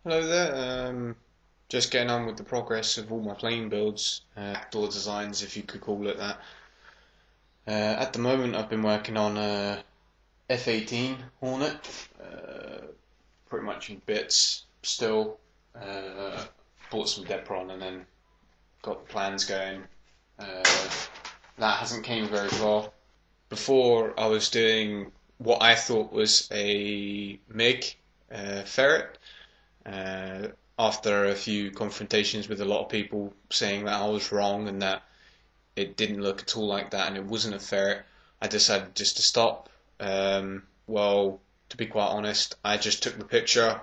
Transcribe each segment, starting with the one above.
Hello there. Just getting on with the progress of all my plane builds, backdoor designs, if you could call it that. At the moment, I've been working on a F-18 Hornet, pretty much in bits still. Bought some Depron and then got the plans going. Uh, that hasn't came very far. Before, I was doing what I thought was a MiG ferret. Uh, After a few confrontations with a lot of people saying that I was wrong and that it didn't look at all like that and it wasn't a ferret, I decided just to stop. Well, to be quite honest, I just took the picture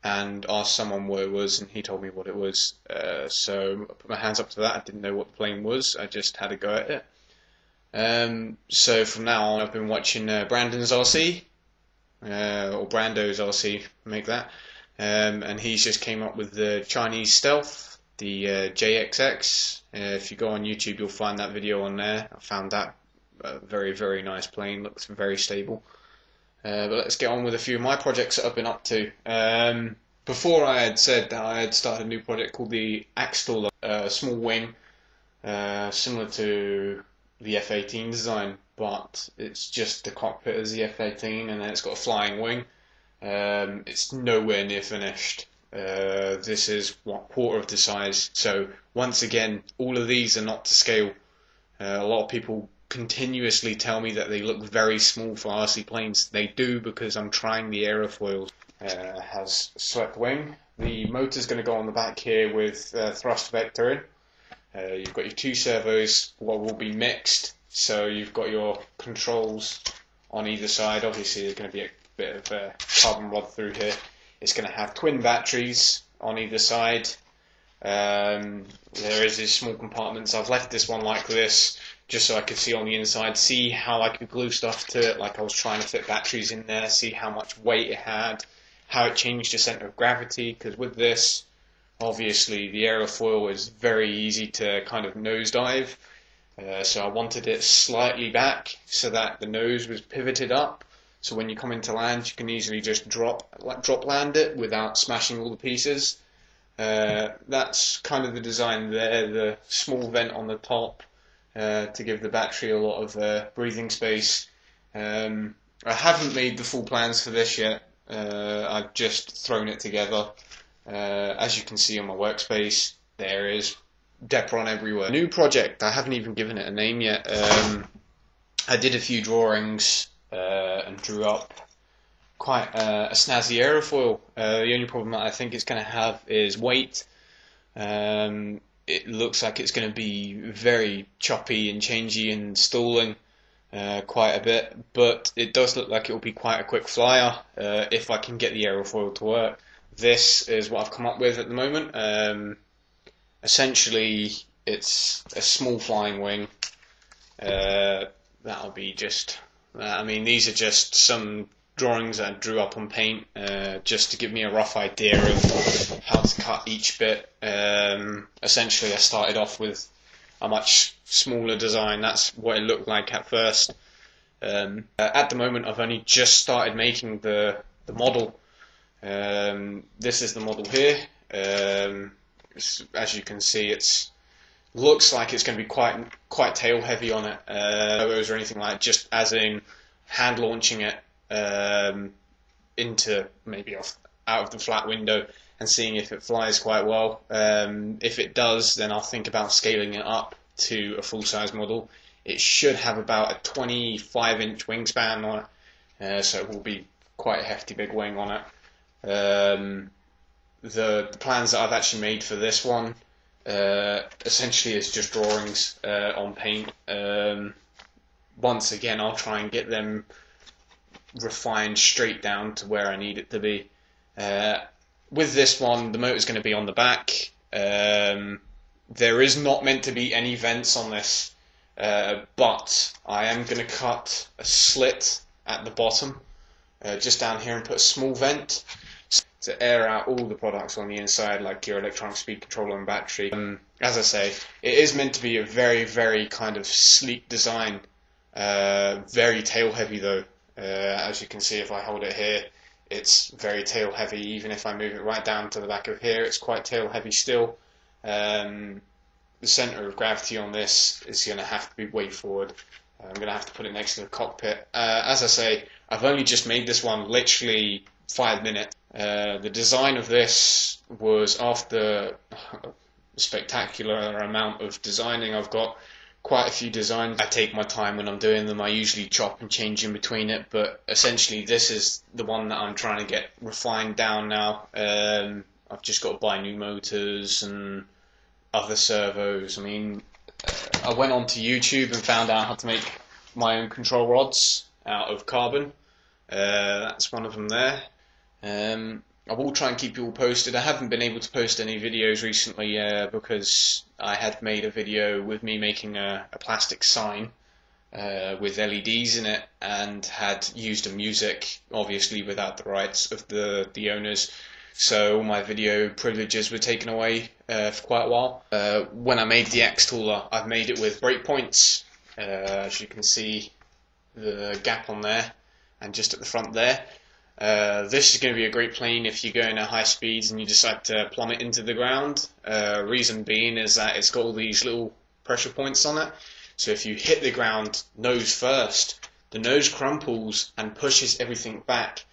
and asked someone what it was, and he told me what it was. So I put my hands up to that. I didn't know what the plane was. I just had a go at it. So from now on, I've been watching Brandon's RC, or Brando's RC, make that. And he's just came up with the Chinese Stealth, the JXX. If you go on YouTube, you'll find that video on there. I found that very, very nice plane, looks very stable. But let's get on with a few of my projects that I've been up to. Before I had said that I had started a new project called the Axtol, a small wing, similar to the F-18 design, but it's just the cockpit as the F-18 and then it's got a flying wing. It's nowhere near finished. This is quarter of the size. So once again, all of these are not to scale. A lot of people continuously tell me that they look very small for RC planes. They do because I'm trying the aerofoils. Has swept wing. The motor's going to go on the back here with thrust vector in. You've got your two servos, what will be mixed. So you've got your controls on either side. Obviously, there's going to be a bit of carbon rod through here. It's going to have twin batteries on either side. There is these small compartments. I've left this one like this just so I could see on the inside, see how I could glue stuff to it, like I was trying to fit batteries in there, see how much weight it had, how it changed the center of gravity, because with this, obviously the aerofoil is very easy to kind of nosedive. So I wanted it slightly back so that the nose was pivoted up. So when you come into land, you can easily just drop land it without smashing all the pieces. That's kind of the design there, the small vent on the top to give the battery a lot of breathing space. I haven't made the full plans for this yet. I've just thrown it together. As you can see on my workspace, there is Depron everywhere. New project, I haven't even given it a name yet. I did a few drawings and drew up quite a snazzy aerofoil. The only problem that I think it's going to have is weight. It looks like it's going to be very choppy and changey and stalling quite a bit, but it does look like it will be quite a quick flyer if I can get the aerofoil to work. This is what I've come up with at the moment. Essentially, it's a small flying wing. That'll be just. I mean, these are just some drawings that I drew up on paint just to give me a rough idea of how to cut each bit. Essentially, I started off with a much smaller design. That's what it looked like at first. At the moment, I've only just started making the model. This is the model here. As you can see, it's looks like it's going to be quite tail heavy on it. Or anything like that, just as in hand launching it into maybe out of the flat window and seeing if it flies quite well. If it does, then I'll think about scaling it up to a full-size model. It should have about a 25-inch wingspan on it, so it will be quite a hefty big wing on it. The plans that I've actually made for this one essentially is just drawings on paint. Once again, I'll try and get them refined straight down to where I need it to be. With this one, the motor's going to be on the back. There is not meant to be any vents on this, but I am going to cut a slit at the bottom, just down here, and put a small vent to air out all the products on the inside, like your electronic speed controller and battery. As I say, it is meant to be a very, very kind of sleek design, very tail heavy though. As you can see if I hold it here, it's very tail heavy. Even if I move it right down to the back of here, it's quite tail heavy still. The center of gravity on this is going to have to be way forward. I'm going to have to put it next to the cockpit. As I say, I've only just made this one literally 5 minutes. The design of this was after a spectacular amount of designing. I've got quite a few designs. I take my time when I'm doing them. I usually chop and change in between it, but essentially this is the one that I'm trying to get refined down now. I've just got to buy new motors and other servos. I mean, I went onto YouTube and found out how to make my own control rods out of carbon. That's one of them there. I will try and keep you all posted. I haven't been able to post any videos recently because I had made a video with me making a plastic sign with LEDs in it, and had used a music, obviously without the rights of the owners. So all my video privileges were taken away for quite a while. When I made the X-Tooler, I've made it with breakpoints. As you can see, the gap on there, and just at the front there. This is going to be a great plane if you're going at high speeds and you decide to plummet into the ground. Reason being is that it's got all these little pressure points on it. So if you hit the ground nose first, the nose crumples and pushes everything back.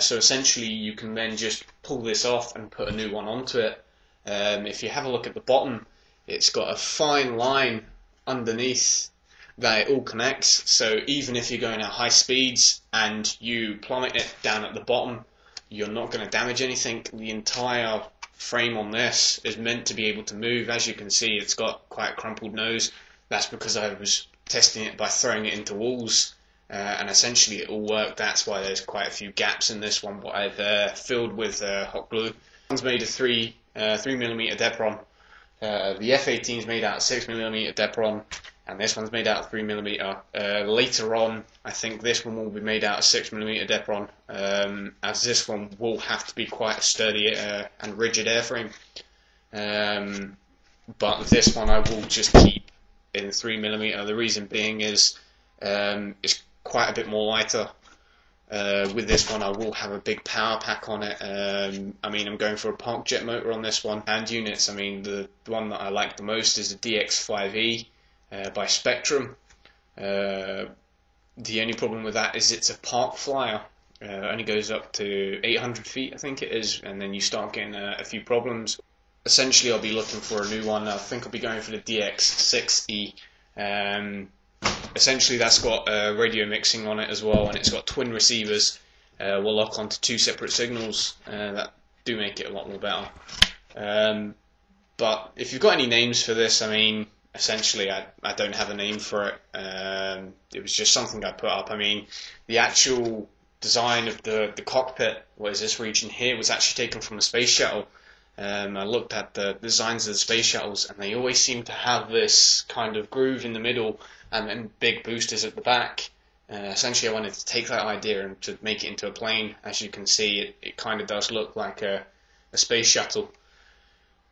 So essentially you can then just pull this off and put a new one onto it. If you have a look at the bottom, it's got a fine line underneath that it all connects, so even if you're going at high speeds and you plummet it down at the bottom, you're not going to damage anything. The entire frame on this is meant to be able to move. As you can see, it's got quite a crumpled nose. That's because I was testing it by throwing it into walls, and essentially it all worked. That's why there's quite a few gaps in this one, but I've filled with hot glue. This one's made of 3mm Depron. The F-18 is made out of 6mm Depron, and this one's made out of 3mm. Later on, I think this one will be made out of 6mm Depron, as this one will have to be quite a sturdy and rigid airframe. But this one I will just keep in 3mm. The reason being is it's quite a bit more lighter. With this one I will have a big power pack on it. I mean, I'm going for a park jet motor on this one. And units, I mean, the one that I like the most is the DX5E by Spektrum. The only problem with that is it's a park flyer. It only goes up to 800 feet, I think it is, and then you start getting a few problems. Essentially I'll be looking for a new one. I think I'll be going for the DX6E. Essentially that's got radio mixing on it as well, and it's got twin receivers. Will lock onto 2 separate signals that do make it a lot more better. But if you've got any names for this, I mean, essentially I don't have a name for it. It was just something I put up. I mean, the actual design of the cockpit, what is this region here, was actually taken from the space shuttle. I looked at the designs of the space shuttles, and they always seem to have this kind of groove in the middle and then big boosters at the back. Essentially I wanted to take that idea and to make it into a plane. As you can see, it kind of does look like a space shuttle.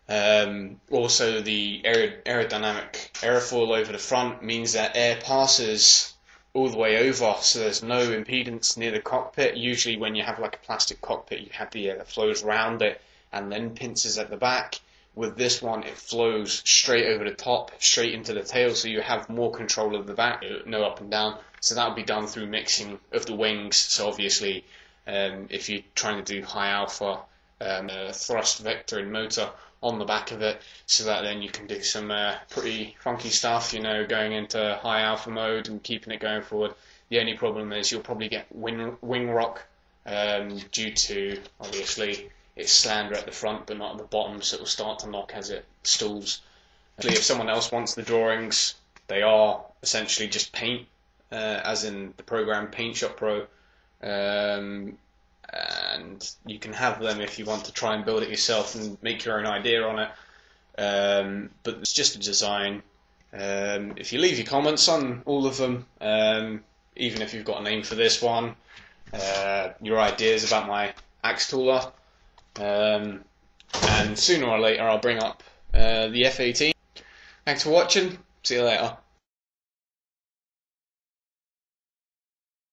Also the aerodynamic airfoil over the front means that air passes all the way over, so there's no impedance near the cockpit. Usually when you have like a plastic cockpit, you have the air that flows around it and then pinces at the back. With this one, it flows straight over the top, straight into the tail, so you have more control of the back, no up and down. So that will be done through mixing of the wings. So obviously, if you're trying to do high alpha, thrust vectoring motor on the back of it, so that then you can do some pretty funky stuff, you know, going into high alpha mode and keeping it going forward. The only problem is you'll probably get wing rock due to, obviously, it's slander at the front but not at the bottom, so it will start to knock as it stalls. If someone else wants the drawings, they are essentially just paint, as in the program PaintShop Pro, and you can have them if you want to try and build it yourself and make your own idea on it. But it's just a design. If you leave your comments on all of them, even if you've got a name for this one, your ideas about my X-Tooler, and sooner or later I'll bring up the F-18. Thanks for watching, see you later.